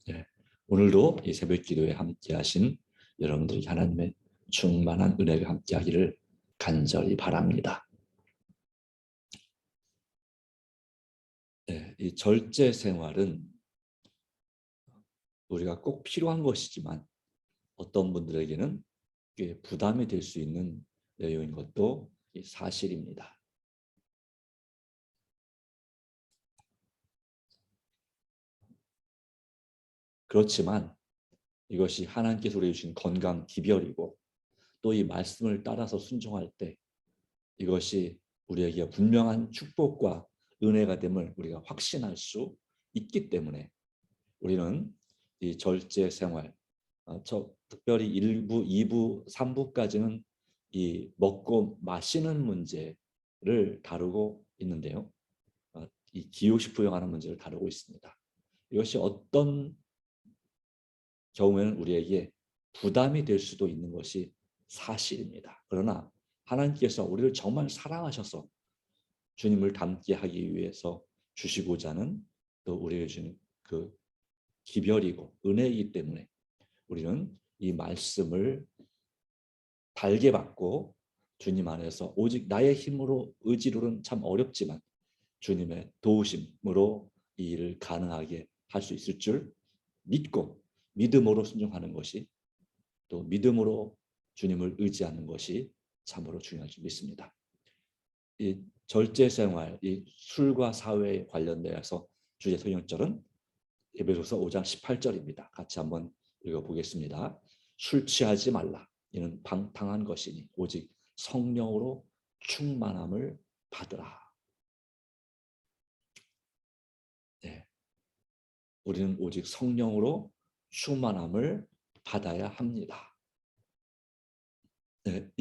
네, 오늘도 이 새벽 기도에 함께하신 여러분들이 하나님의 충만한 은혜가 함께하기를 간절히 바랍니다. 네, 이 절제 생활은 우리가 꼭 필요한 것이지만 어떤 분들에게는 꽤 부담이 될 수 있는 내용인 것도 사실입니다. 그렇지만 이것이 하나님께서 우리에게 주신 건강 기별이고 또 이 말씀을 따라서 순종할 때 이것이 우리에게 분명한 축복과 은혜가 됨을 우리가 확신할 수 있기 때문에 우리는 이 절제 생활, 특별히 1부, 2부, 3부까지는 이 먹고 마시는 문제를 다루고 있는데요. 이 기호식부용하는 문제를 다루고 있습니다. 이것이 어떤 경우에는 우리에게 부담이 될 수도 있는 것이 사실입니다. 그러나 하나님께서 우리를 정말 사랑하셔서 주님을 닮게 하기 위해서 주시고자 하는 또 우리에게 주는 그 기별이고 은혜이기 때문에 우리는 이 말씀을 달게 받고 주님 안에서 오직 나의 힘으로 의지로는 참 어렵지만 주님의 도우심으로 이 일을 가능하게 할 수 있을 줄 믿고 믿음으로 순종하는 것이 또 믿음으로 주님을 의지하는 것이 참으로 중요할 줄 믿습니다. 이 절제 생활, 이 술과 사회에 관련되어서 주제 성경절은 에베소서 5장 18절입니다. 같이 한번 읽어보겠습니다. 술 취하지 말라. 이는 방탕한 것이니 오직 성령으로 충만함을 받으라. 네, 우리는 오직 성령으로 충만함을 받아야 합니다. 네,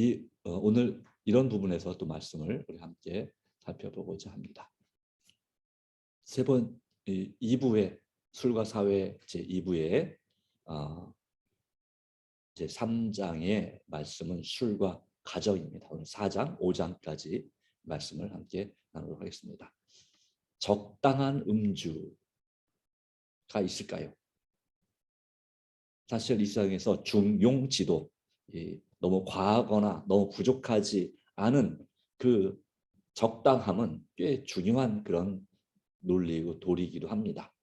오늘 이런 부분에서 또 말씀을 우리 함께 살펴보고자 합니다. 세 번 2부의 술과 사회 제2부의 제 3장의 말씀은 술과 가정입니다. 오늘 4장, 5장까지 말씀을 함께 나누도록 하겠습니다. 적당한 음주가 있을까요? 사실 이 세상에서 중용지도, 너무 과하거나 너무 부족하지 않은 그 적당함은 꽤 중요한 그런 논리고 도리이기도 합니다.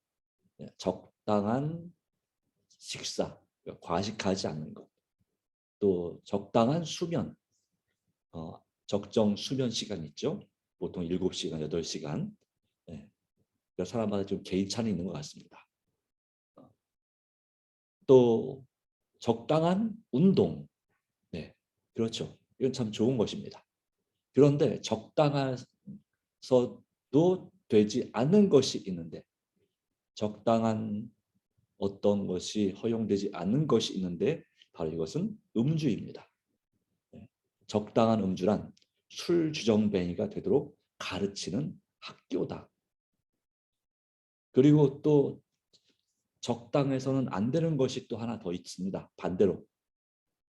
적당한 식사, 과식하지 않는 것, 또 적당한 수면, 적정 수면 시간 있죠. 보통 7시간, 8시간. 네. 사람마다 좀 개인차는 있는 것 같습니다. 또 적당한 운동, 네, 그렇죠. 이건 참 좋은 것입니다. 그런데 적당해서도 되지 않는 것이 있는데 적당한 어떤 것이 허용되지 않는 것이 있는데 바로 이것은 음주입니다. 네. 적당한 음주란 술 주정뱅이가 되도록 가르치는 학교다. 그리고 또 적당해서는 안 되는 것이 또 하나 더 있습니다. 반대로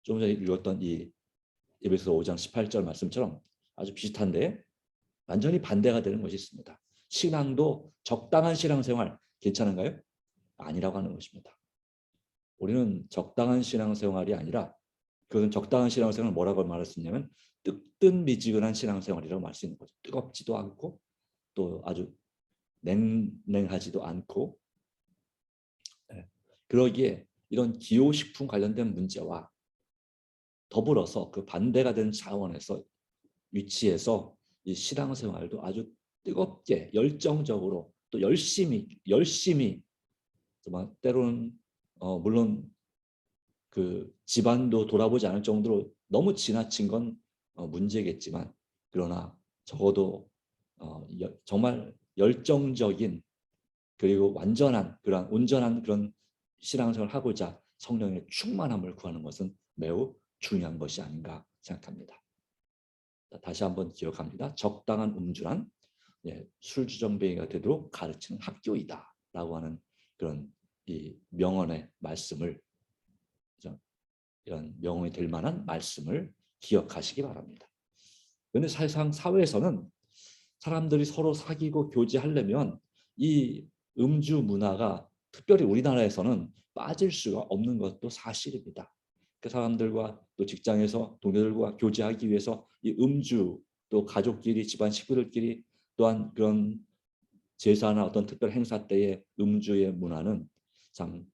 좀 전에 읽었던 이 에베소서 5장 18절 말씀처럼 아주 비슷한데 완전히 반대가 되는 것이 있습니다. 신앙도 적당한 신앙생활 괜찮은가요? 아니라고 하는 것입니다. 우리는 적당한 신앙생활이 아니라 그것은 적당한 신앙생활을 뭐라고 말할 수 있냐면 뜨뜻미지근한 신앙생활이라고 말할 수 있는 거죠. 뜨겁지도 않고 또 아주 냉랭하지도 않고. 네. 그러기에 이런 기호식품 관련된 문제와 더불어서 그 반대가 되는 차원에서 위치해서 이 신앙생활도 아주 뜨겁게 열정적으로 또 열심히 정말 때로는 물론 그 집안도 돌아보지 않을 정도로 너무 지나친 건 문제겠지만 그러나 적어도 정말 열정적인 그리고 온전한 그런 신앙생활을 하고자 성령의 충만함을 구하는 것은 매우 중요한 것이 아닌가 생각합니다. 다시 한번 기억합니다. 적당한 음주란 술주정뱅이가 되도록 가르치는 학교이다 라고 하는 그런 이 명언의 말씀을, 이런 명언이 될 만한 말씀을 기억하시기 바랍니다. 그런데 사실상 사회에서는 사람들이 서로 사귀고 교제하려면 이 음주 문화가 특별히 우리나라에서는 빠질 수가 없는 것도 사실입니다. 그 사람들과 또 직장에서 동료들과 교제하기 위해서 이 음주, 또 가족끼리 집안 식구들끼리 또한 그런 제사나 어떤 특별 행사 때의 음주의 문화는 참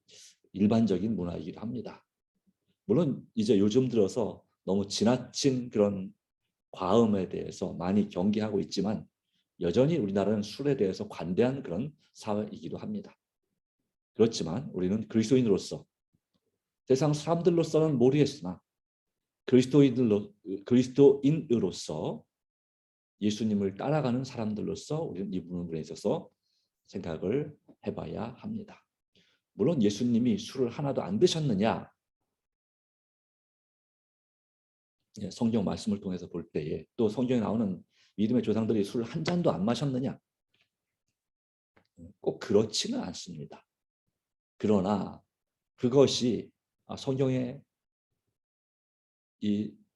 일반적인 문화이기도 합니다. 물론 이제 요즘 들어서 너무 지나친 그런 과음에 대해서 많이 경계하고 있지만 여전히 우리나라는 술에 대해서 관대한 그런 사회이기도 합니다. 그렇지만 우리는 세상 사람들로서는 모르겠으나 그리스도인으로서 예수님을 따라가는 사람들로서 우리는 이 부분에 있어서 생각을 해봐야 합니다. 물론 예수님이 술을 하나도 안 드셨느냐? 성경 말씀을 통해서 볼 때에 또 성경에 나오는 믿음의 조상들이 술 한 잔도 안 마셨느냐? 꼭 그렇지는 않습니다. 그러나 그것이 성경에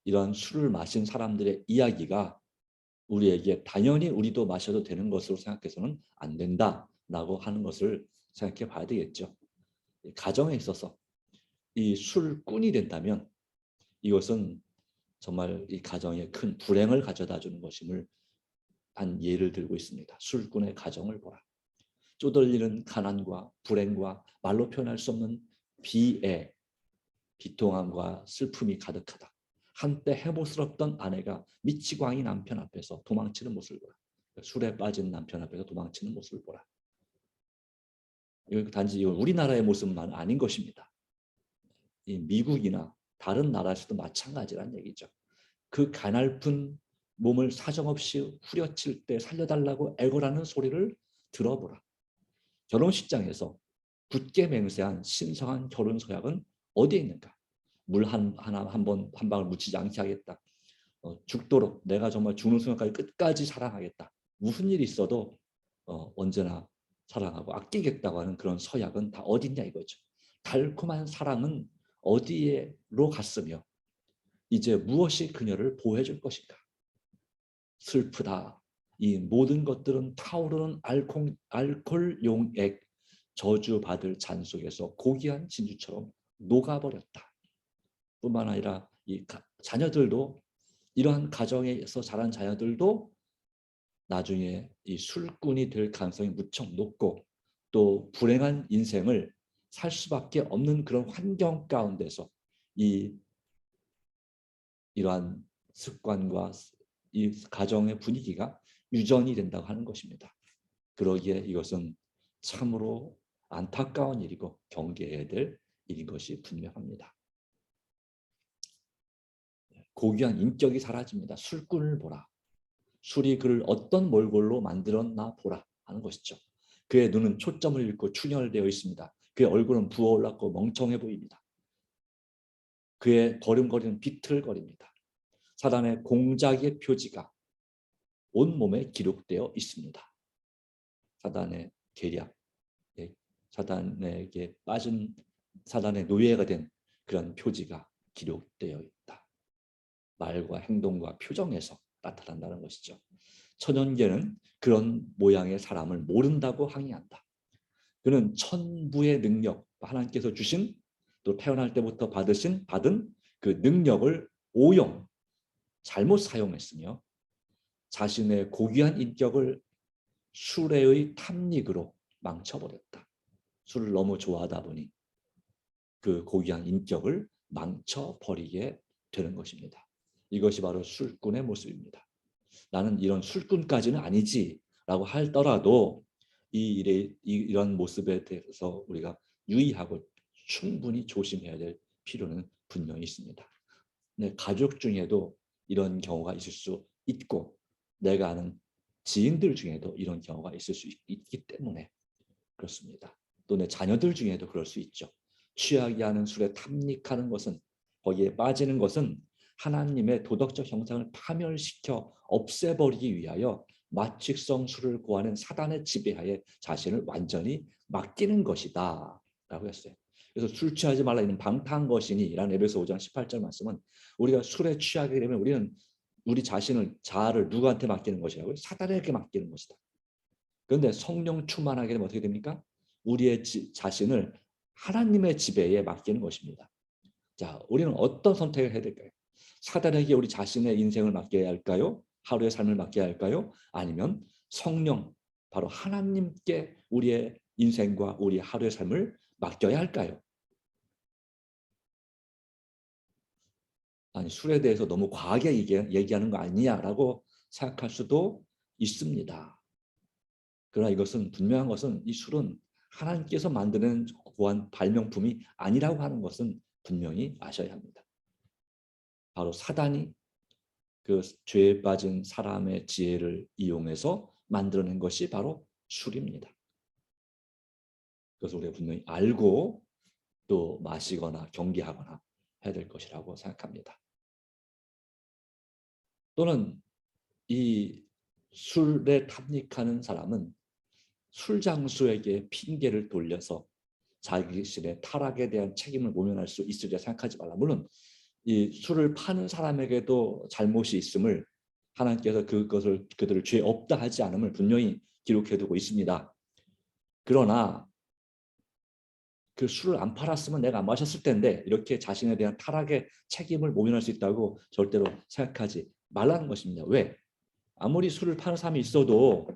이런 술을 마신 사람들의 이야기가 우리에게 당연히 우리도 마셔도 되는 것으로 생각해서는 안 된다라고 하는 것을 생각해 봐야 되겠죠. 가정에 있어서 이 술꾼이 된다면 이것은 정말 이 가정에 큰 불행을 가져다 주는 것임을 한 예를 들고 있습니다. 술꾼의 가정을 보라. 쪼들리는 가난과 불행과 말로 표현할 수 없는 비애, 비통함과 슬픔이 가득하다. 한때 해보스럽던 아내가 미치광이 남편 앞에서 도망치는 모습을 보라. 술에 빠진 남편 앞에서 도망치는 모습을 보라. 이건 단지 우리나라의 모습은 아닌 것입니다. 이 미국이나 다른 나라에서도 마찬가지란 얘기죠. 그 가냘픈 몸을 사정없이 후려칠 때 살려달라고 애걸하는 소리를 들어보라. 결혼식장에서 굳게 맹세한 신성한 결혼 서약은 어디에 있는가? 물 한 방울 묻히지 않게 하겠다. 죽도록 내가 정말 죽는 순간까지 끝까지 사랑하겠다. 무슨 일이 있어도 언제나 사랑하고 아끼겠다고 하는 그런 서약은 다 어딨냐 이거죠. 달콤한 사랑은 어디로 갔으며 이제 무엇이 그녀를 보호해 줄 것인가. 슬프다. 이 모든 것들은 타오르는 알코올 용액 저주받을 잔 속에서 고귀한 진주처럼 녹아버렸다. 뿐만 아니라 이 자녀들도 이러한 가정에서 자란 자녀들도 나중에 이 술꾼이 될 가능성이 무척 높고 또 불행한 인생을 살 수밖에 없는 그런 환경 가운데서 이러한 습관과 이 가정의 분위기가 유전이 된다고 하는 것입니다. 그러기에 이것은 참으로 안타까운 일이고 경계해야 될 일인 것이 분명합니다. 고귀한 인격이 사라집니다. 술꾼을 보라. 술이 그를 어떤 몰골로 만들었나 보라 하는 것이죠. 그의 눈은 초점을 잃고 충혈되어 있습니다. 그의 얼굴은 부어올랐고 멍청해 보입니다. 그의 걸음걸이는 비틀거립니다. 사단의 공작의 표지가 온몸에 기록되어 있습니다. 사단의 계략, 사단에게 빠진 사단의 노예가 된 그런 표지가 기록되어 있다. 말과 행동과 표정에서 나타난다는 것이죠. 천연계는 그런 모양의 사람을 모른다고 항의한다. 그는 천부의 능력, 하나님께서 주신 또 태어날 때부터 받은 그 능력을 잘못 사용했으며 자신의 고귀한 인격을 술의 탐닉으로 망쳐버렸다. 술을 너무 좋아하다 보니 그 고귀한 인격을 망쳐버리게 되는 것입니다. 이것이 바로 술꾼의 모습입니다. 나는 이런 술꾼까지는 아니지라고 하더라도 이런 모습에 대해서 우리가 유의하고 충분히 조심해야 될 필요는 분명히 있습니다. 내 가족 중에도 이런 경우가 있을 수 있고 내가 아는 지인들 중에도 이런 경우가 있을 수 있기 때문에 그렇습니다. 또 내 자녀들 중에도 그럴 수 있죠. 취하게 하는 술에 탐닉하는 것은 거기에 빠지는 것은 하나님의 도덕적 형상을 파멸시켜 없애버리기 위하여 마칙성 술을 구하는 사단의 지배하에 자신을 완전히 맡기는 것이다 라고 했어요. 그래서 술 취하지 말라 이는 방탕한 것이니 라는 에베소 5장 18절 말씀은 우리가 술에 취하게 되면 우리는 우리 자아를 누구한테 맡기는 것이라고요? 사단에게 맡기는 것이다. 그런데 성령 충만하게 되면 어떻게 됩니까? 우리의 자신을 하나님의 지배에 맡기는 것입니다. 자, 우리는 어떤 선택을 해야 될까요? 사단에게 우리 자신의 인생을 맡겨야 할까요? 하루의 삶을 맡겨야 할까요? 아니면 성령, 바로 하나님께 우리의 인생과 우리 하루의 삶을 맡겨야 할까요? 아니, 술에 대해서 너무 과하게 얘기하는 거 아니냐라고 생각할 수도 있습니다. 그러나 이것은 분명한 것은 이 술은 하나님께서 만드는 고한 발명품이 아니라고 하는 것은 분명히 아셔야 합니다. 바로 사단이 그 죄에 빠진 사람의 지혜를 이용해서 만들어낸 것이 바로 술입니다. 그래서 우리가 분명히 알고 또 마시거나 경계하거나 해야 될 것이라고 생각합니다. 또는 이 술에 탐닉하는 사람은 술장수에게 핑계를 돌려서 자기 자신의 타락에 대한 책임을 모면할 수 있으리라 생각하지 말라. 물론 이 술을 파는 사람에게도 잘못이 있음을 하나님께서 그들을 죄 없다 하지 않음을 분명히 기록해두고 있습니다. 그러나 그 술을 안 팔았으면 내가 안 마셨을 텐데 이렇게 자신에 대한 타락의 책임을 모면할 수 있다고 절대로 생각하지 말라는 것입니다. 왜? 아무리 술을 파는 사람이 있어도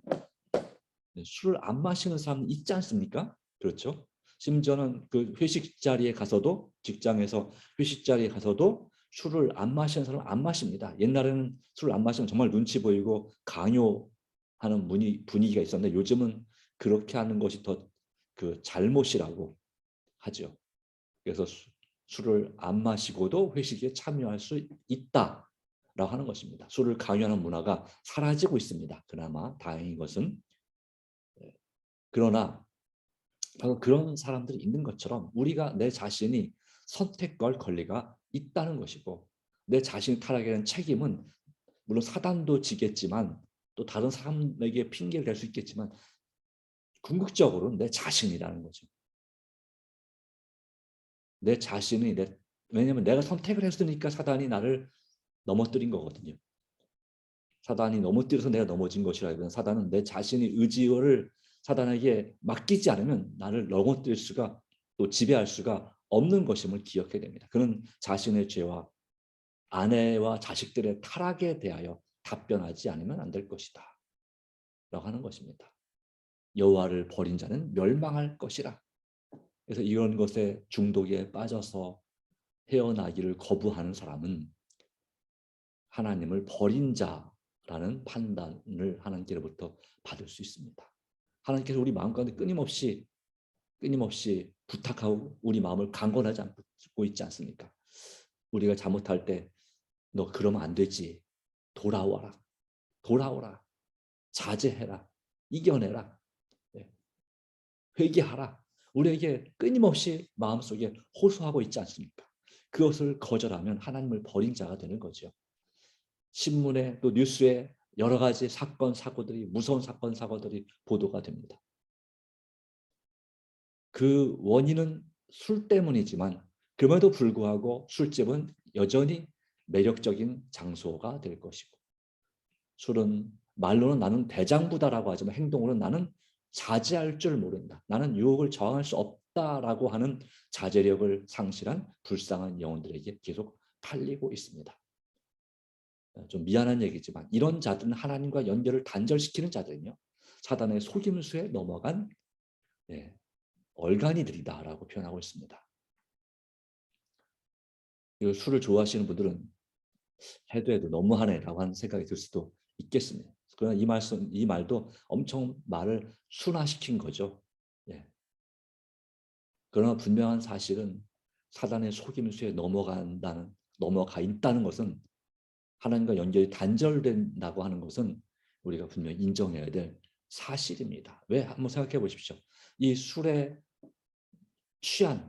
술을 안 마시는 사람이 있지 않습니까? 그렇죠? 심지어는 그 회식 자리에 가서도 직장에서 회식 자리에 가서도 술을 안 마시는 사람은 안 마십니다. 옛날에는 술을 안 마시면 정말 눈치 보이고 강요하는 분위기가 있었는데 요즘은 그렇게 하는 것이 더 그 잘못이라고 하죠. 그래서 술을 안 마시고도 회식에 참여할 수 있다라고 하는 것입니다. 술을 강요하는 문화가 사라지고 있습니다. 그나마 다행인 것은. 그러나 바로 그런 사람들이 있는 것처럼 우리가 내 자신이 선택할 권리가 있다는 것이고 내 자신의 타락에 대한 책임은 물론 사단도 지겠지만 또 다른 사람에게 핑계를 댈 수 있겠지만 궁극적으로는 내 자신이라는 거죠. 내 자신이 왜냐하면 내가 선택을 했으니까 사단이 나를 넘어뜨린 거거든요. 사단이 넘어뜨려서 내가 넘어진 것이라기보다는 사단은 내 자신의 의지를 사단에게 맡기지 않으면 나를 넘어뜨릴 수가 또 지배할 수가 없는 것임을 기억해야 됩니다. 그는 자신의 죄와 아내와 자식들의 타락에 대하여 답변하지 않으면 안 될 것이다 라고 하는 것입니다. 여호와를 버린 자는 멸망할 것이라. 그래서 이런 것에 중독에 빠져서 헤어나기를 거부하는 사람은 하나님을 버린 자라는 판단을 하나님께로부터 받을 수 있습니다. 하나님께서 우리 마음 가운데 끊임없이 부탁하고 우리 마음을 강권하지 않고 있지 않습니까? 우리가 잘못할 때 너 그러면 안 되지. 돌아오라. 자제해라. 이겨내라. 회개하라. 우리에게 끊임없이 마음속에 호소하고 있지 않습니까? 그것을 거절하면 하나님을 버린 자가 되는 거죠. 신문에 또 뉴스에 여러 가지 사건 사고들이 무서운 사건 사고들이 보도가 됩니다. 그 원인은 술 때문이지만 그럼에도 불구하고 술집은 여전히 매력적인 장소가 될 것이고 술은 말로는 나는 대장부다라고 하지만 행동으로는 나는 자제할 줄 모른다. 나는 유혹을 저항할 수 없다라고 하는 자제력을 상실한 불쌍한 영혼들에게 계속 팔리고 있습니다. 좀 미안한 얘기지만 이런 자들은 하나님과 연결을 단절시키는 자들은요. 사단의 속임수에 넘어간 얼간이들이다라고 표현하고 있습니다. 술을 좋아하시는 분들은 해도 너무하네라고 하는 생각이 들 수도 있겠습니다. 그러나 이 말도 엄청 말을 순화시킨 거죠. 예. 그러나 분명한 사실은 사단의 속임수에 넘어가 있다는 것은 하나님과 연결이 단절된다고 하는 것은 우리가 분명히 인정해야 될 사실입니다. 왜? 한번 생각해 보십시오. 이 술에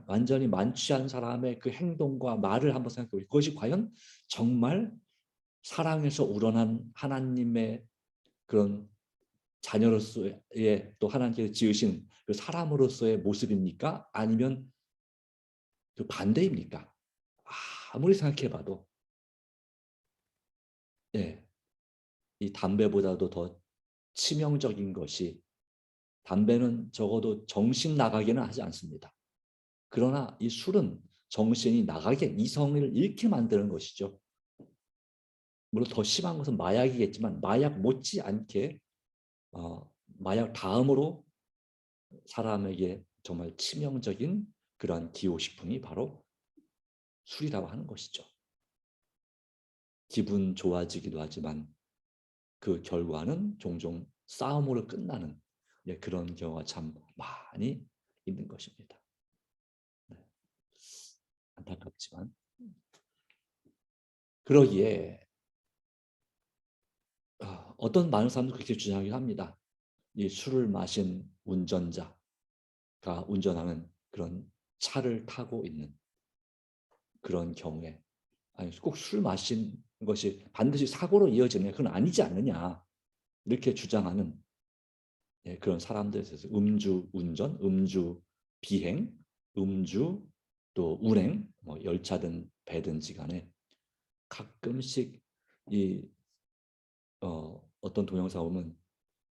완전히 만취한 사람의 그 행동과 말을 한번 생각해 보십시오. 그것이 과연 정말 사랑에서 우러난 하나님의 그런 자녀로서의 또 하나님께서 지으신 그 사람으로서의 모습입니까? 아니면 그 반대입니까? 아무리 생각해봐도 이 담배보다도 더 치명적인 것이 담배는 적어도 정신 나가게는 하지 않습니다. 그러나 이 술은 정신이 나가게, 이성을 잃게 만드는 것이죠. 물론 더 심한 것은 마약이겠지만 마약 못지않게 마약 다음으로 사람에게 정말 치명적인 그러한 기호식품이 바로 술이라고 하는 것이죠. 기분 좋아지기도 하지만 그 결과는 종종 싸움으로 끝나는 그런 경우가 참 많이 있는 것입니다. 네. 안타깝지만 그러기에 어떤 많은 사람들이 그렇게 주장하긴 합니다. 이 술을 마신 운전자가 운전하는 그런 차를 타고 있는 그런 경우에 아니 꼭 술 마신 것이 반드시 사고로 이어지는 그건 아니지 않느냐 이렇게 주장하는 그런 사람들에 대해서 음주 운전, 음주 비행, 음주 또 운행, 뭐 열차든 배든지 간에 가끔씩 이 어떤 동영상 보면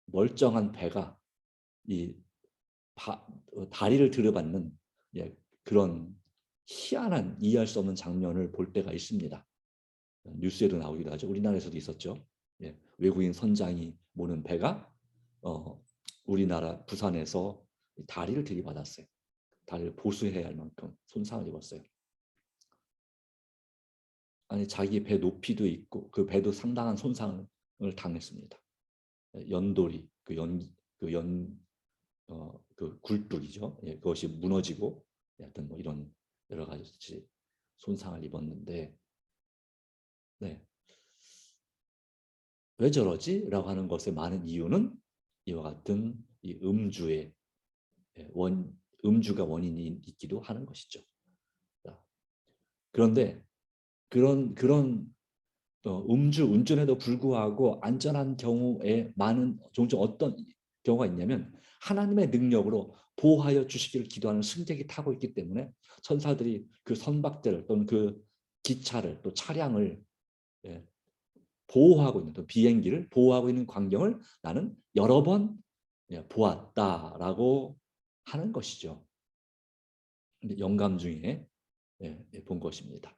멀쩡한 배가 이 다리를 들여받는 그런 희한한 이해할 수 없는 장면을 볼 때가 있습니다. 뉴스에도 나오기도 하죠. 우리나라에서도 있었죠. 외국인 선장이 모는 배가 우리나라 부산에서 다리를 들이받았어요. 다리를 보수해야 할 만큼 손상을 입었어요. 아니 자기 배 높이도 있고 그 배도 상당한 손상을 당했습니다. 연돌이 그 굴뚝이죠. 그것이 무너지고 하여튼 뭐 이런 여러 가지 손상을 입었는데 네. 왜 저러지? 라고 하는 것의 많은 이유는 이와 같은 이 음주가 원인이 있기도 하는 것이죠. 그런데 그런 음주 운전에도 불구하고 안전한 경우에 종종 어떤 경우가 있냐면 하나님의 능력으로 보호하여 주시기를 기도하는 승객이 타고 있기 때문에 천사들이 그 선박들 또는 그 기차를 또 차량을 보호하고 있는 또 비행기를 보호하고 있는 광경을 나는 여러 번 보았다라고 하는 것이죠. 영감 중에 본 것입니다.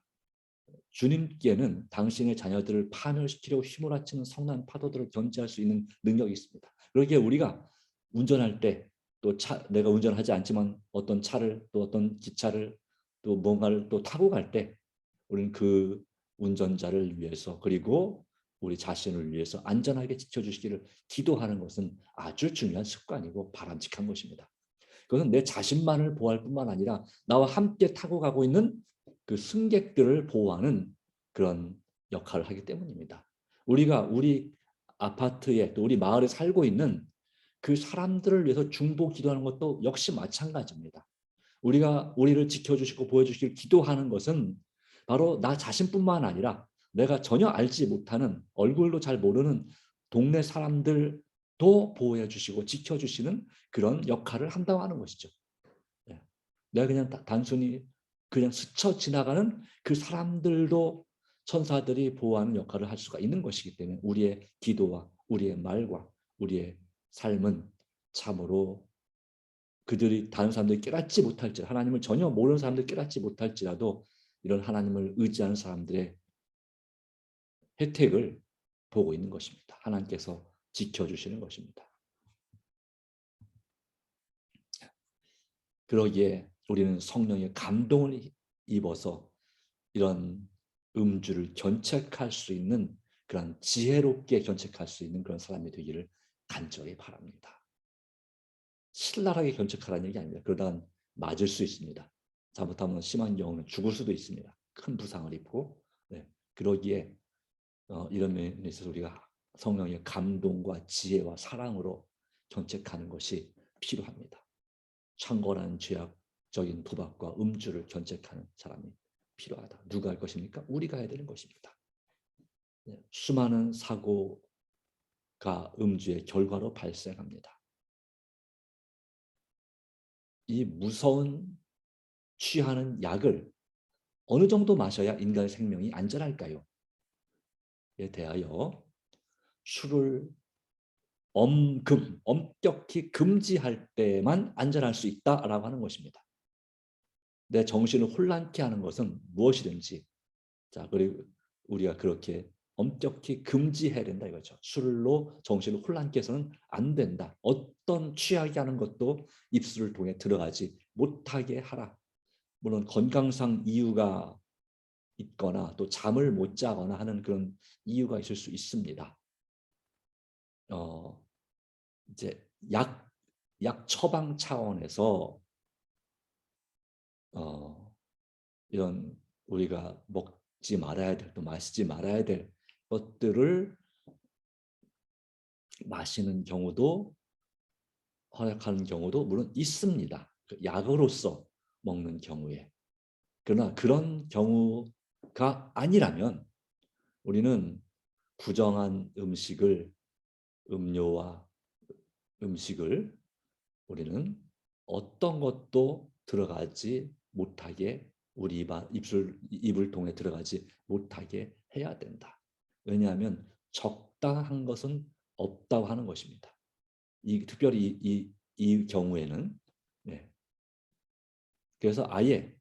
주님께는 당신의 자녀들을 파멸시키려고 휘몰아치는 성난 파도들을 견제할 수 있는 능력이 있습니다. 그러기에 우리가 운전할 때 또 내가 운전하지 않지만 어떤 차를 또 어떤 기차를 또 뭔가를 또 타고 갈 때 우리는 그 운전자를 위해서 그리고 우리 자신을 위해서 안전하게 지켜주시기를 기도하는 것은 아주 중요한 습관이고 바람직한 것입니다. 그것은 내 자신만을 보호할 뿐만 아니라 나와 함께 타고 가고 있는 그 승객들을 보호하는 그런 역할을 하기 때문입니다. 우리가 우리 아파트에 또 우리 마을에 살고 있는 그 사람들을 위해서 중보 기도하는 것도 역시 마찬가지입니다. 우리가 우리를 지켜주시고 보여주시길 기도하는 것은 바로 나 자신뿐만 아니라 내가 전혀 알지 못하는 얼굴도 잘 모르는 동네 사람들도 보호해 주시고 지켜주시는 그런 역할을 한다고 하는 것이죠. 내가 그냥 단순히 그냥 스쳐 지나가는 그 사람들도 천사들이 보호하는 역할을 할 수가 있는 것이기 때문에 우리의 기도와 우리의 말과 우리의 삶은 참으로 그들이 다른 사람들이 깨닫지 못할지라도 하나님을 전혀 모르는 사람들이 깨닫지 못할지라도 이런 하나님을 의지하는 사람들의 혜택을 보고 있는 것입니다. 하나님께서 지켜주시는 것입니다. 그러기에 우리는 성령의 감동을 입어서 이런 음주를 견책할 수 있는 그런 지혜롭게 견책할 수 있는 그런 사람이 되기를 간절히 바랍니다. 신랄하게 견책하라는 얘기 아닙니다. 그러다 맞을 수 있습니다. 잘못하면 심한 경우는 죽을 수도 있습니다. 큰 부상을 입고 그러기에 이런 면에 있어서 우리가 성령의 감동과 지혜와 사랑으로 견책하는 것이 필요합니다. 창궐한 죄악적인 도박과 음주를 견책하는 사람이 필요하다. 누가 할 것입니까? 우리가 해야 되는 것입니다. 수많은 사고가 음주의 결과로 발생합니다. 이 무서운 취하는 약을 어느 정도 마셔야 인간의 생명이 안전할까요? 에 대하여 술을 엄격히 금지할 때만 안전할 수 있다라고 하는 것입니다. 내 정신을 혼란케 하는 것은 무엇이든지, 자, 그리고 우리가 그렇게 엄격히 금지해야 된다 이거죠. 술로 정신을 혼란케 해서는 안 된다. 어떤 취하게 하는 것도 입술을 통해 들어가지 못하게 하라. 물론 건강상 이유가 있거나 또 잠을 못 자거나 하는 그런 이유가 있을 수 있습니다. 이제 약 처방 차원에서 이런 우리가 먹지 말아야 될, 또 마시지 말아야 될 것들을 마시는 경우도, 허락하는 경우도 물론 있습니다. 약으로서 먹는 경우에. 그러나 그런 경우가 아니라면 우리는 부정한 음료와 음식을 우리는 어떤 것도 들어가지 못하게, 우리 입을 통해 들어가지 못하게 해야 된다. 왜냐하면 적당한 것은 없다고 하는 것입니다. 특별히 이 경우에는, 네. 그래서 아예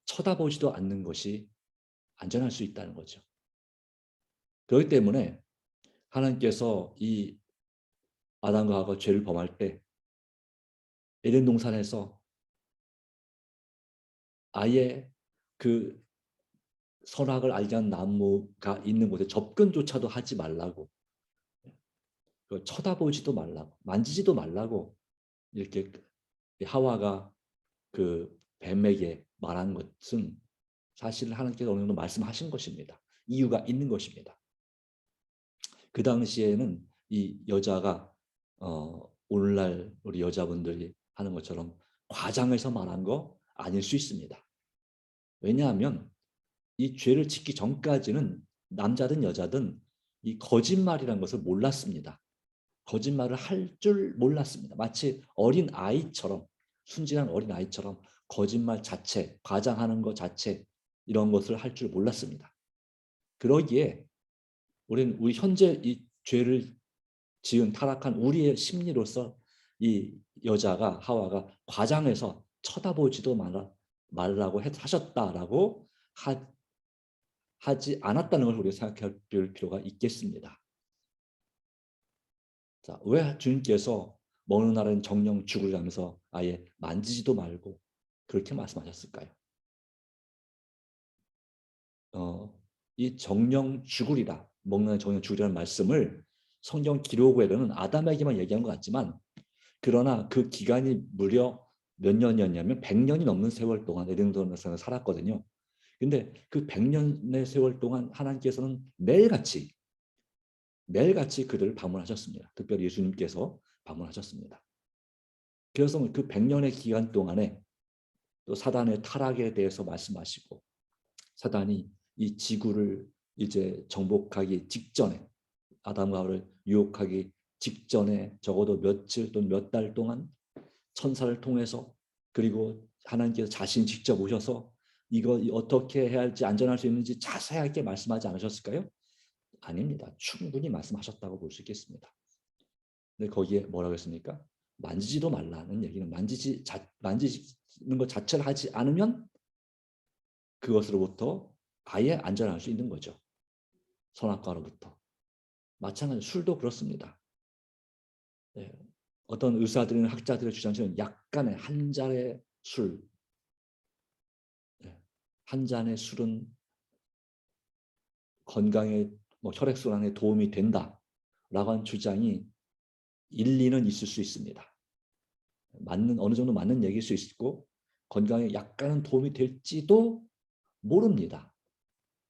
쳐다보지도 않는 것이 안전할 수 있다는 거죠. 그렇기 때문에 하나님께서 이 아담과 하와가 죄를 범할 때 에덴 동산에서 아예 그 선악을 알게 한 나무가 있는 곳에 접근조차도 하지 말라고, 쳐다보지도 말라고, 만지지도 말라고 이렇게 하와가 그 뱀에게 말한 것은 사실 하나님께서 어느 정도 말씀하신 것입니다. 이유가 있는 것입니다. 그 당시에는 이 여자가 오늘날 우리 여자분들이 하는 것처럼 과장해서 말한 거 아닐 수 있습니다. 왜냐하면 이 죄를 짓기 전까지는 남자든 여자든 이 거짓말이라는 것을 몰랐습니다. 거짓말을 할 줄 몰랐습니다. 마치 어린 아이처럼, 순진한 어린 아이처럼 거짓말 자체, 과장하는 것 자체, 이런 것을 할 줄 몰랐습니다. 그러기에 우리 현재 이 죄를 지은 타락한 우리의 심리로서 이 여자가, 하와가 과장해서 쳐다보지도 말라고 하셨다라고 하지 않았다는 걸 우리가 생각해 볼 필요가 있겠습니다. 자, 왜 주님께서 먹는 날은 정령 죽으라면서 아예 만지지도 말고 그렇게 말씀하셨을까요? 이 정령 죽으리라, 먹는 날은 정령 죽으리라는 말씀을 성경 기록에는 아담에게만 얘기한 것 같지만, 그러나 그 기간이 무려 몇 년이었냐면 100년이 넘는 세월 동안 에덴 동산에서 살았거든요. 근데 그 100년의 세월 동안 하나님께서는 매일같이 그들을 방문하셨습니다. 특별히 예수님께서 방문하셨습니다. 그래서 그 100년의 기간 동안에 또 사단의 타락에 대해서 말씀하시고, 사단이 이 지구를 이제 정복하기 직전에, 아담과 하와를 유혹하기 직전에 적어도 며칠 또는 몇 달 동안 천사를 통해서, 그리고 하나님께서 자신 직접 오셔서 이거 어떻게 해야 할지, 안전할 수 있는지 자세하게 말씀하지 않으셨을까요? 아닙니다. 충분히 말씀하셨다고 볼 수 있겠습니다. 근데 거기에 뭐라고 했습니까? 만지지도 말라는 얘기는 만지는 것 자체를 하지 않으면 그것으로부터 아예 안전할 수 있는 거죠. 선악과로부터. 마찬가지로 술도 그렇습니다. 네. 어떤 의사들이나 학자들의 주장처럼 약간의 한 잔의 술, 네. 한 잔의 술은 건강에, 혈액순환에 도움이 된다라고 하는 주장이 일리는 있을 수 있습니다. 어느 정도 맞는 얘기일 수 있고 건강에 약간은 도움이 될지도 모릅니다.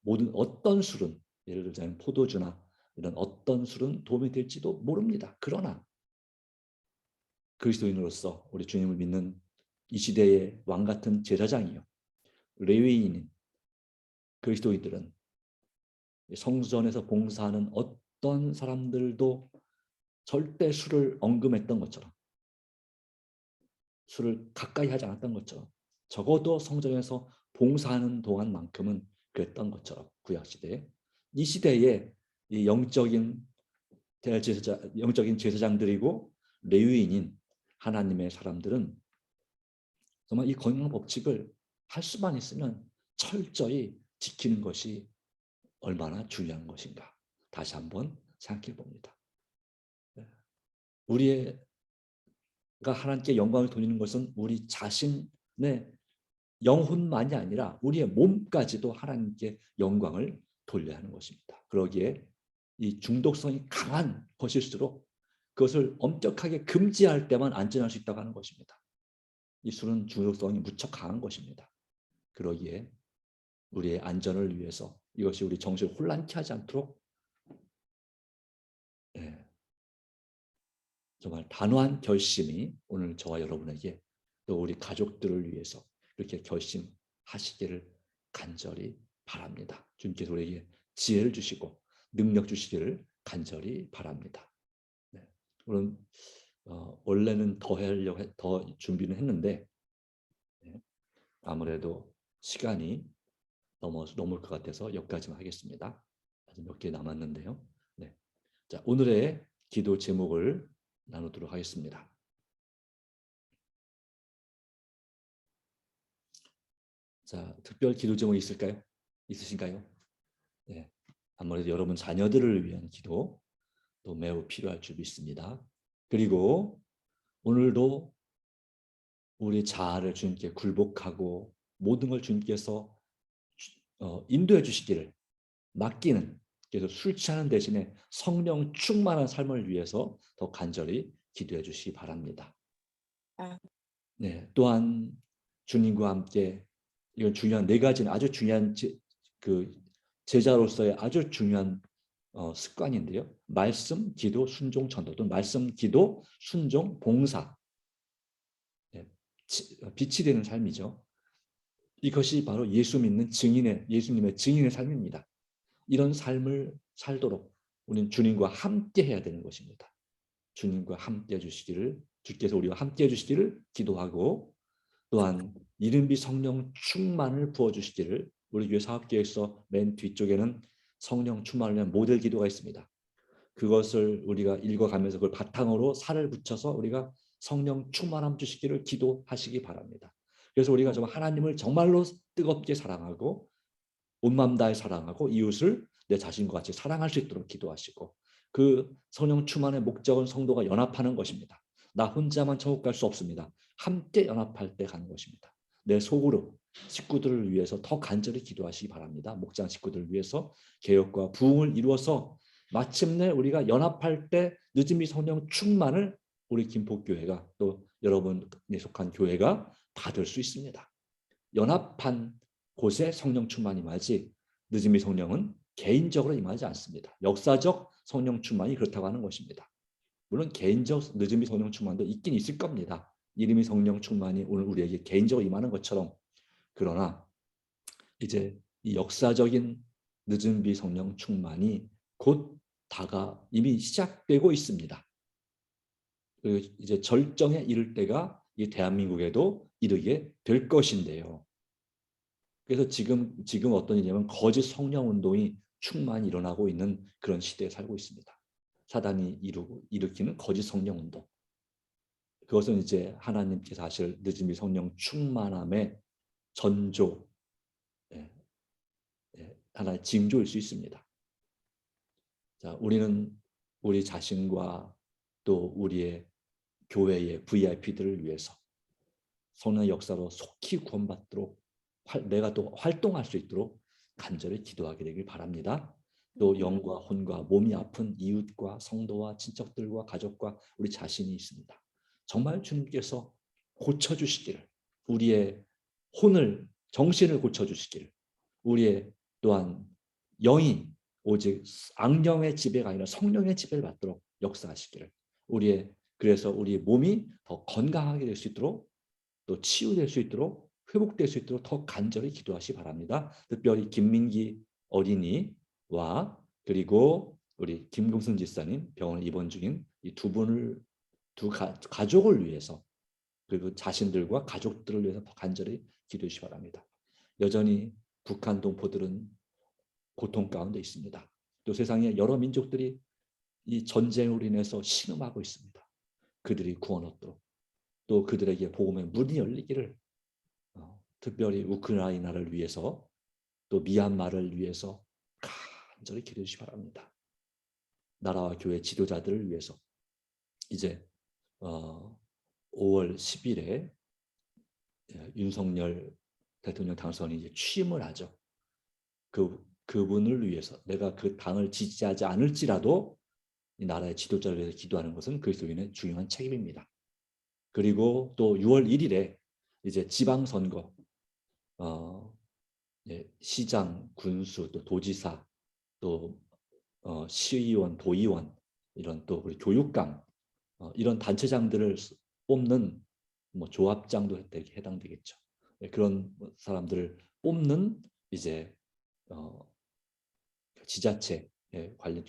모든 어떤 술은, 예를 들자면 포도주나 이런 어떤 술은 도움이 될지도 모릅니다. 그러나 그리스도인으로서 우리 주님을 믿는 이 시대의 왕 같은 제사장이요, 레위인인 그리스도인들은 성전에서 봉사하는 어떤 사람들도 절대 술을 언급했던 것처럼, 술을 가까이 하지 않았던 것처럼, 적어도 성전에서 봉사하는 동안만큼은 그랬던 것처럼, 구약시대에 이 시대에 이 영적인 제사장들이고 레위인인 하나님의 사람들은 정말 이 건강 법칙을 할 수만 있으면 철저히 지키는 것이 얼마나 중요한 것인가 다시 한번 생각해 봅니다. 우리가 하나님께 영광을 돌리는 것은 우리 자신의 영혼만이 아니라 우리의 몸까지도 하나님께 영광을 돌려야 하는 것입니다. 그러기에 이 중독성이 강한 것일수록 그것을 엄격하게 금지할 때만 안전할 수 있다고 하는 것입니다. 이 술은 중독성이 무척 강한 것입니다. 그러기에 우리의 안전을 위해서 이것이 우리 정신을 혼란케 하지 않도록 정말 단호한 결심이 오늘 저와 여러분에게 또 우리 가족들을 위해서 이렇게 결심하시기를 간절히 바랍니다. 주님께서 우리에게 지혜를 주시고 능력 주시기를 간절히 바랍니다. 네. 물론 원래는 더 준비는 했는데 아무래도 시간이 넘을 것 같아서 여기까지만 하겠습니다. 아직 몇 개 남았는데요. 네. 자, 오늘의 기도 제목을 나누도록 하겠습니다. 자, 특별 기도 제목이 있으신가요? 네. 아무래도 여러분 자녀들을 위한 기도 또 매우 필요할 줄 믿습니다. 그리고 오늘도 우리 자아를 주님께 굴복하고 모든 걸 주님께서 인도해 주시기를 맡기는, 그래서 술 취하는 대신에 성령 충만한 삶을 위해서 더 간절히 기도해 주시기 바랍니다. 네, 또한 주님과 함께 이건 중요한 네 가지는 아주 중요한 제자로서의 아주 중요한 습관인데요. 말씀, 기도, 순종, 전도 또는 말씀, 기도, 순종, 봉사. 네, 빛이 되는 삶이죠. 이것이 바로 예수님의 증인의 삶입니다. 이런 삶을 살도록 우리는 주님과 함께 해야 되는 것입니다. 주님과 함께 해주시기를, 주께서 우리와 함께 해주시기를 기도하고, 또한 이른비 성령 충만을 부어주시기를, 우리 교회 사업계획서 맨 뒤쪽에는 성령 충만을 위한 모델 기도가 있습니다. 그것을 우리가 읽어가면서 그걸 바탕으로 살을 붙여서 우리가 성령 충만함 주시기를 기도하시기 바랍니다. 그래서 우리가 정말 하나님을 정말로 뜨겁게 사랑하고 온 마음 다해 사랑하고 이웃을 내 자신과 같이 사랑할 수 있도록 기도하시고, 그 성령 충만의 목적은 성도가 연합하는 것입니다. 나 혼자만 천국 갈 수 없습니다. 함께 연합할 때 가는 것입니다. 내 소그룹 식구들을 위해서 더 간절히 기도하시기 바랍니다. 목장 식구들을 위해서 개혁과 부흥을 이루어서 마침내 우리가 연합할 때 늦음이 성령 충만을 우리 김포교회가 또 여러분에 속한 교회가 받을 수 있습니다. 연합한 곳에 성령 충만이 임하지 늦음이 성령은 개인적으로 임하지 않습니다. 역사적 성령 충만이 그렇다고 하는 것입니다. 물론 개인적 늦음이 성령 충만도 있긴 있을 겁니다. 이름이 성령 충만이 오늘 우리에게 개인적으로 임하는 것처럼. 그러나 이제 이 역사적인 늦은비 성령 충만이 곧 이미 시작되고 있습니다. 그리고 이제 절정에 이를 때가 이 대한민국에도 이르게 될 것인데요. 그래서 지금 어떤 일이냐면 거짓 성령 운동이 충만히 일어나고 있는 그런 시대에 살고 있습니다. 사단이 일으키는 거짓 성령 운동. 그것은 이제 하나님께서 하실 늦음이 성령 충만함의 전조, 하나의 징조일 수 있습니다. 자, 우리는 우리 자신과 또 우리의 교회의 VIP들을 위해서 성령의 역사로 속히 구원받도록 내가 또 활동할 수 있도록 간절히 기도하게 되길 바랍니다. 또 영과 혼과 몸이 아픈 이웃과 성도와 친척들과 가족과 우리 자신이 있습니다. 정말 주님께서 고쳐주시기를, 우리의 정신을 고쳐주시기를, 우리의 또한 영이 오직 악령의 지배가 아니라 성령의 지배를 받도록 역사하시기를, 그래서 우리의 몸이 더 건강하게 될 수 있도록 또 치유될 수 있도록 회복될 수 있도록 더 간절히 기도하시 바랍니다. 특별히 김민기 어린이와 그리고 우리 김금순 집사님 병원 입원 중인 이 두 가족을 위해서, 그리고 자신들과 가족들을 위해서 더 간절히 기도해 주시기 바랍니다. 여전히 북한 동포들은 고통 가운데 있습니다. 또 세상의 여러 민족들이 이 전쟁으로 인해서 신음하고 있습니다. 그들이 구원 얻도록 또 그들에게 복음의 문이 열리기를 특별히 우크라이나를 위해서 또 미얀마를 위해서 간절히 기도해 주시기 바랍니다. 나라와 교회 지도자들을 위해서 이제 5월 10일에 윤석열 대통령 당선이 이제 취임을 하죠. 그분을 위해서 내가 그 당을 지지하지 않을지라도 이 나라의 지도자를 위해서 기도하는 것은 그리스도인의 중요한 책임입니다. 그리고 또 6월 1일에 이제 지방선거, 시장, 군수, 또 도지사, 또 시의원, 도의원 이런 또 우리 교육감 이런 단체장들을 뽑는 뭐 조합장도 해당되겠죠. 그런 사람들을 뽑는 이제 지자체 관련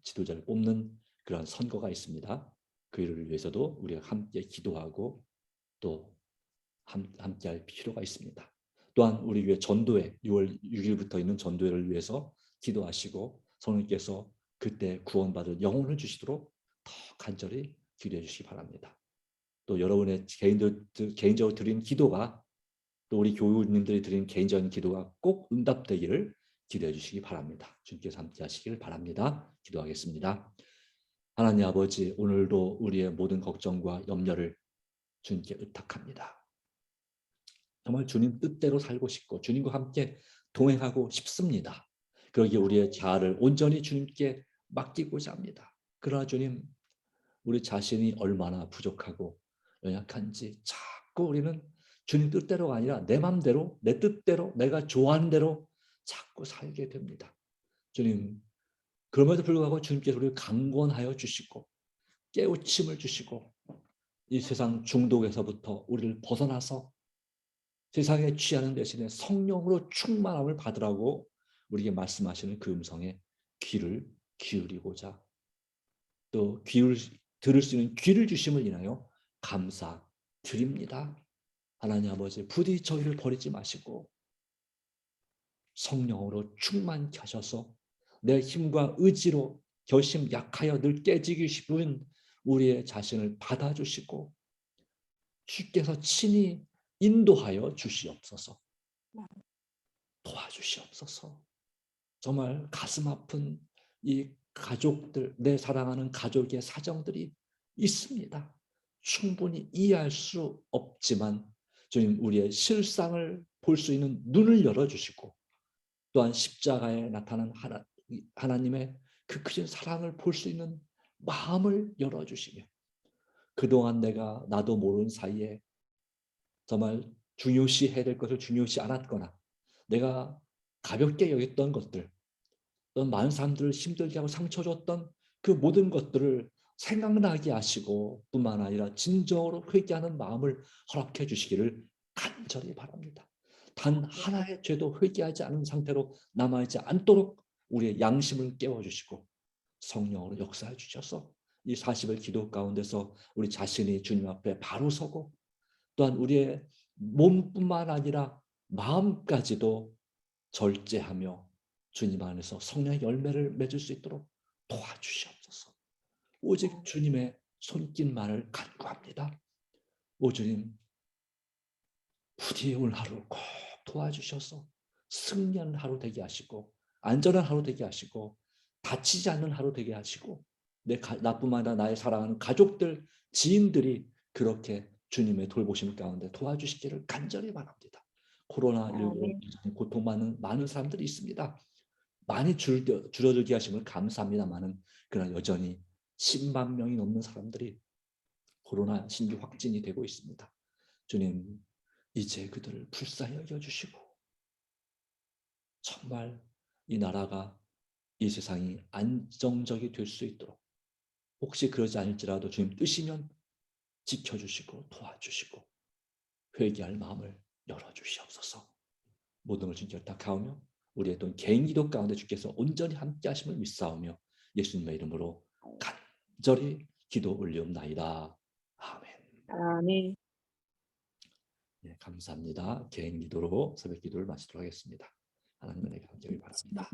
지도자를 뽑는 그런 선거가 있습니다. 그 일을 위해서도 우리가 함께 기도하고 또 함께 할 필요가 있습니다. 또한 우리 교회 전도회 6월 6일부터 있는 전도회를 위해서 기도하시고 성령께서 그때 구원받을 영혼을 주시도록 더 간절히 기도해 주시기 바랍니다. 또 여러분의 개인적으로 드린 기도가 또 우리 교우님들이 드린 개인적인 기도가 꼭 응답되기를 기도해 주시기 바랍니다. 주님께서 함께 하시길 바랍니다. 기도하겠습니다. 하나님 아버지, 오늘도 우리의 모든 걱정과 염려를 주님께 의탁합니다. 정말 주님 뜻대로 살고 싶고 주님과 함께 동행하고 싶습니다. 그러기에 우리의 자아를 온전히 주님께 맡기고자 합니다. 그러나 주님, 우리 자신이 얼마나 부족하고 연약한지 자꾸 우리는 주님 뜻대로가 아니라 내 맘대로, 내 뜻대로, 내가 좋아하는 대로 자꾸 살게 됩니다. 주님, 그럼에도 불구하고 주님께서 우리를 강권하여 주시고 깨우침을 주시고 이 세상 중독에서부터 우리를 벗어나서 세상에 취하는 대신에 성령으로 충만함을 받으라고 우리에게 말씀하시는 그 음성에 귀를 기울이고자 또 들을 수 있는 귀를 주심을 인하여 감사드립니다. 하나님 아버지, 부디 저희를 버리지 마시고 성령으로 충만케 하셔서 내 힘과 의지로 결심 약하여 늘 깨지기 싶은 우리의 자신을 받아주시고 주께서 친히 인도하여 주시옵소서. 도와주시옵소서. 정말 가슴 아픈 이 가족들, 내 사랑하는 가족의 사정들이 있습니다. 충분히 이해할 수 없지만 주님, 우리의 실상을 볼 수 있는 눈을 열어주시고 또한 십자가에 나타난 하나님의 그 크신 사랑을 볼 수 있는 마음을 열어주시며 그동안 내가 나도 모르는 사이에 정말 중요시해야 될 것을 중요시 않았거나 내가 가볍게 여겼던 것들, 또 많은 사람들을 힘들게 하고 상처 줬던 그 모든 것들을 생각나게 하시고 뿐만 아니라 진정으로 회개하는 마음을 허락해 주시기를 간절히 바랍니다. 단 하나의 죄도 회개하지 않은 상태로 남아있지 않도록 우리의 양심을 깨워주시고 성령으로 역사해 주셔서 이 40일 기도 가운데서 우리 자신이 주님 앞에 바로 서고 또한 우리의 몸뿐만 아니라 마음까지도 절제하며 주님 안에서 성령의 열매를 맺을 수 있도록 도와주시옵소서. 오직 주님의 손길만을 간구합니다. 오 주님, 부디 오늘 하루 꼭 도와주셔서 승리하는 하루 되게 하시고 안전한 하루 되게 하시고 다치지 않는 하루 되게 하시고 나뿐만 아니라 나의 사랑하는 가족들, 지인들이 그렇게 주님의 돌보심 가운데 도와주시기를 간절히 바랍니다. 코로나19 고통받는 많은 사람들이 있습니다. 많이 줄어들게 하심을 감사합니다만은 그러나 여전히 10만 명이 넘는 사람들이 코로나 신규 확진이 되고 있습니다. 주님, 이제 그들을 불쌍히 여겨주시고 정말 이 나라가 이 세상이 안정적이 될 수 있도록 혹시 그러지 않을지라도 주님 뜻이면 지켜주시고 도와주시고 회개할 마음을 열어주시옵소서. 모든 걸 주님께 부탁하오며 우리의 또 개인 기도 가운데 주께서 온전히 함께 하심을 믿사오며 예수님의 이름으로 간절히 기도 올리옵나이다. 아멘. 아멘. 네, 감사합니다. 개인 기도로 새벽 기도를 마치도록 하겠습니다. 하나님의 은혜가 함께 하길 바랍니다.